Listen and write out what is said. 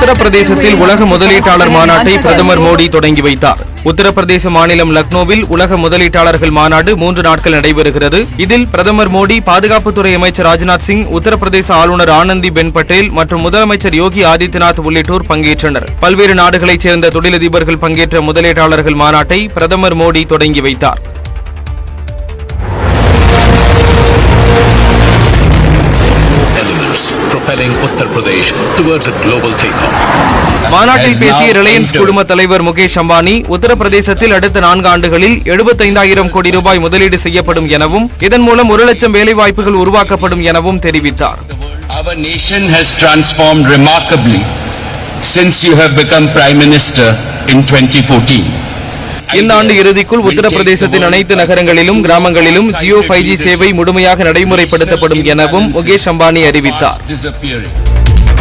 உத்தரப்பிரதேசத்தில் உலக முதலீட்டாளர் மாநாட்டை பிரதமர் மோடி தொடங்கி வைத்தார். உத்தரப்பிரதேச மாநிலம் லக்னோவில் உலக முதலீட்டாளர்கள் மாநாடு 3 நாட்கள் நடைபெறுகிறது. இதில் பிரதமர் மோடி, பாதுகாப்புத்துறை அமைச்சர் ராஜ்நாத் சிங், உத்தரப்பிரதேச ஆளுநர் ஆனந்தி பென் பட்டேல் மற்றும் முதலமைச்சர் யோகி ஆதித்யநாத் உள்ளிட்டோர் பங்கேற்றனர். பல்வேறு நாடுகளைச் சேர்ந்த தொழிலதிபர்கள் பங்கேற்ற முதலீட்டாளர்கள் மாநாட்டை பிரதமர் மோடி தொடங்கி வைத்தார். propelling Uttar Pradesh towards a global takeoff. மாநாட்டில் பேசிய ரிலையன்ஸ் குழும தலைவர் முகேஷ் அம்பானி, உத்தரப்பிரதேசத்தில் அடுத்த 4 ஆண்டுகளில் 75,000 கோடி ரூபாய் முதலீடு செய்யப்படும் எனவும் இதன் மூலம் 1 லட்சம் வேலைவாய்ப்புகள் உருவாக்கப்படும் எனவும் தெரிவித்தார். Our nation has transformed remarkably since you have become Prime Minister in 2014. இந்த ஆண்டு இறுதிக்குள் உத்தரப்பிரதேசத்தின் அனைத்து நகரங்களிலும் கிராமங்களிலும் ஜியோ 5G சேவை முழுமையாக நடைமுறைப்படுத்தப்படும் எனவும் முகேஷ் அம்பானி அறிவித்தார்.